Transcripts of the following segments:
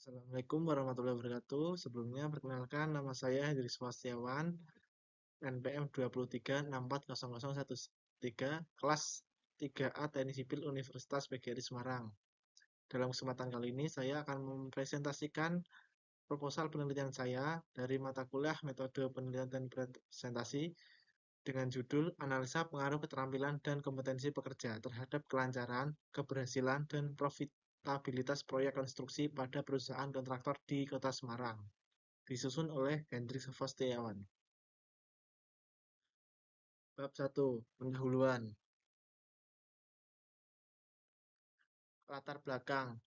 Assalamualaikum warahmatullahi wabarakatuh. Sebelumnya perkenalkan nama saya Hendrik Swastiawan, NPM 23640013, kelas 3A Teknik Sipil Universitas PGRI Semarang. Dalam kesempatan kali ini saya akan mempresentasikan proposal penelitian saya dari mata kuliah Metode Penelitian dan Presentasi dengan judul Analisa Pengaruh Keterampilan dan Kompetensi Pekerja terhadap Kelancaran, Keberhasilan, dan Profitabilitas Proyek Konstruksi pada Perusahaan Kontraktor di Kota Semarang, disusun oleh Hendrik Setiawan. Bab 1. Pendahuluan. Latar belakang,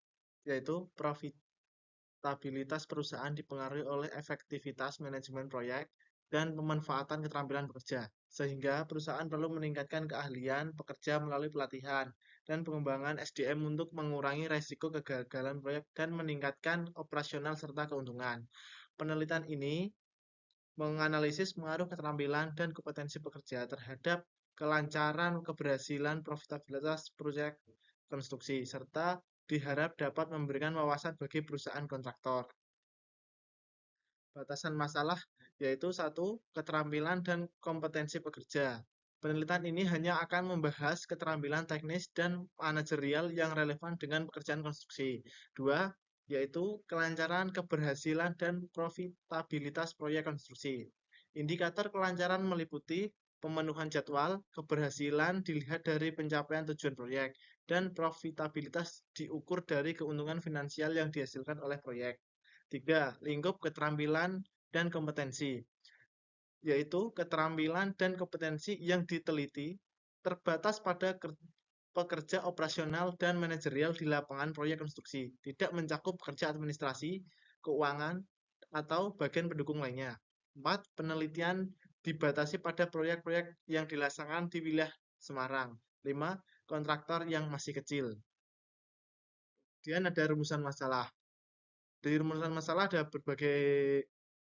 yaitu profitabilitas perusahaan dipengaruhi oleh efektivitas manajemen proyek dan pemanfaatan keterampilan pekerja, sehingga perusahaan perlu meningkatkan keahlian pekerja melalui pelatihan dan pengembangan SDM untuk mengurangi resiko kegagalan proyek dan meningkatkan operasional serta keuntungan. Penelitian ini menganalisis pengaruh keterampilan dan kompetensi pekerja terhadap kelancaran, keberhasilan, profitabilitas proyek konstruksi, serta diharap dapat memberikan wawasan bagi perusahaan kontraktor. Batasan masalah yaitu 1. Keterampilan dan kompetensi pekerja. Penelitian ini hanya akan membahas keterampilan teknis dan manajerial yang relevan dengan pekerjaan konstruksi. 2. Yaitu kelancaran, keberhasilan, dan profitabilitas proyek konstruksi. Indikator kelancaran meliputi pemenuhan jadwal, keberhasilan dilihat dari pencapaian tujuan proyek, dan profitabilitas diukur dari keuntungan finansial yang dihasilkan oleh proyek. 3. Lingkup keterampilan dan kompetensi, yaitu keterampilan dan kompetensi yang diteliti terbatas pada pekerja operasional dan manajerial di lapangan proyek konstruksi, tidak mencakup kerja administrasi, keuangan, atau bagian pendukung lainnya. 4. Penelitian dibatasi pada proyek-proyek yang dilaksanakan di wilayah Semarang. 5. Kontraktor yang masih kecil. Kemudian ada rumusan masalah. Dari rumusan masalah ada berbagai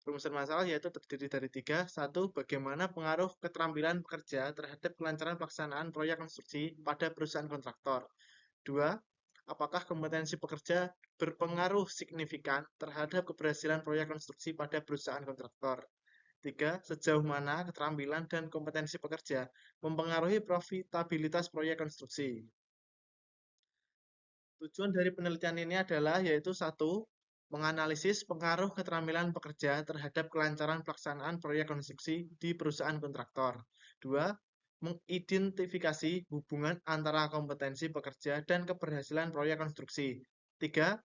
rumusan masalah, yaitu terdiri dari 3. 1. Bagaimana pengaruh keterampilan pekerja terhadap kelancaran pelaksanaan proyek konstruksi pada perusahaan kontraktor. 2. Apakah kompetensi pekerja berpengaruh signifikan terhadap keberhasilan proyek konstruksi pada perusahaan kontraktor. 3. Sejauh mana keterampilan dan kompetensi pekerja mempengaruhi profitabilitas proyek konstruksi. Tujuan dari penelitian ini adalah yaitu 1. Menganalisis pengaruh keterampilan pekerja terhadap kelancaran pelaksanaan proyek konstruksi di perusahaan kontraktor. 2. Mengidentifikasi hubungan antara kompetensi pekerja dan keberhasilan proyek konstruksi. 3.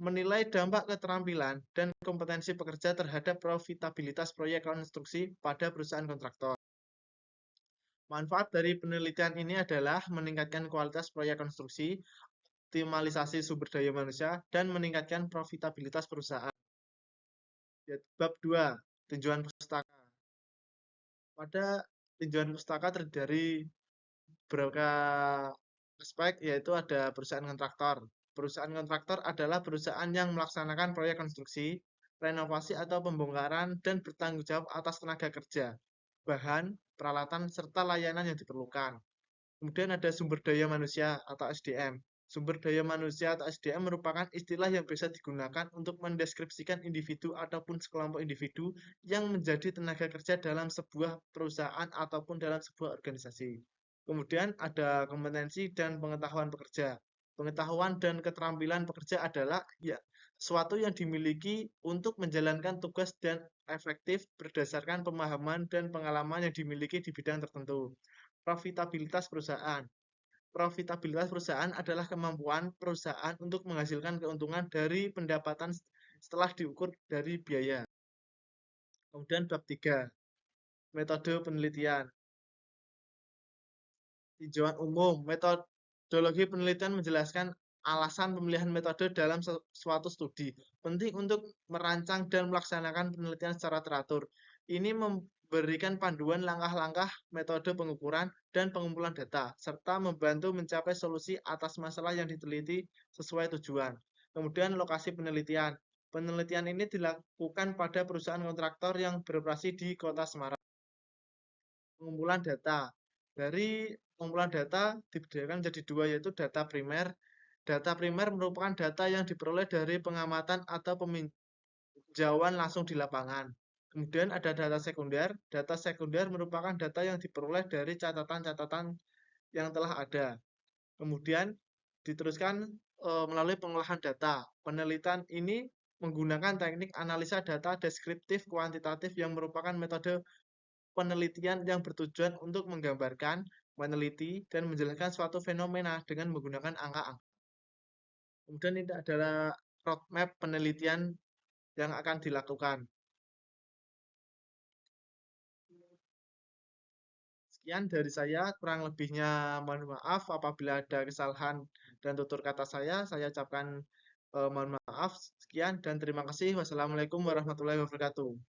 Menilai dampak keterampilan dan kompetensi pekerja terhadap profitabilitas proyek konstruksi pada perusahaan kontraktor. Manfaat dari penelitian ini adalah meningkatkan kualitas proyek konstruksi, optimalisasi sumber daya manusia, dan meningkatkan profitabilitas perusahaan. Bab 2. Tinjauan pustaka. Pada tinjauan pustaka terdiri dari beberapa aspek, yaitu ada perusahaan kontraktor. Perusahaan kontraktor adalah perusahaan yang melaksanakan proyek konstruksi, renovasi atau pembongkaran, dan bertanggung jawab atas tenaga kerja, bahan, peralatan, serta layanan yang diperlukan. Kemudian ada sumber daya manusia atau SDM. Sumber daya manusia atau SDM merupakan istilah yang bisa digunakan untuk mendeskripsikan individu ataupun sekelompok individu yang menjadi tenaga kerja dalam sebuah perusahaan ataupun dalam sebuah organisasi. Kemudian ada kompetensi dan pengetahuan pekerja. Pengetahuan dan keterampilan pekerja adalah sesuatu yang dimiliki untuk menjalankan tugas dan efektif berdasarkan pemahaman dan pengalaman yang dimiliki di bidang tertentu. Profitabilitas perusahaan. Profitabilitas perusahaan adalah kemampuan perusahaan untuk menghasilkan keuntungan dari pendapatan setelah diukur dari biaya. Kemudian bab 3. Metode penelitian. Tinjauan umum. Metodologi penelitian menjelaskan alasan pemilihan metode dalam suatu studi. Penting untuk merancang dan melaksanakan penelitian secara teratur. Ini memberikan panduan langkah-langkah metode pengukuran dan pengumpulan data, serta membantu mencapai solusi atas masalah yang diteliti sesuai tujuan. Kemudian lokasi penelitian. Penelitian ini dilakukan pada perusahaan kontraktor yang beroperasi di Kota Semarang. Pengumpulan data. Dari pengumpulan data dibedakan menjadi 2, yaitu data primer Data primer merupakan data yang diperoleh dari pengamatan atau peninjauan langsung di lapangan. Kemudian ada data sekunder. Data sekunder merupakan data yang diperoleh dari catatan-catatan yang telah ada. Kemudian diteruskan melalui pengolahan data. Penelitian ini menggunakan teknik analisa data deskriptif kuantitatif yang merupakan metode penelitian yang bertujuan untuk menggambarkan, meneliti, dan menjelaskan suatu fenomena dengan menggunakan angka-angka. Kemudian ini adalah roadmap penelitian yang akan dilakukan. Sekian dari saya, kurang lebihnya mohon maaf apabila ada kesalahan dan tutur kata saya ucapkan mohon maaf. Sekian dan terima kasih. Wassalamualaikum warahmatullahi wabarakatuh.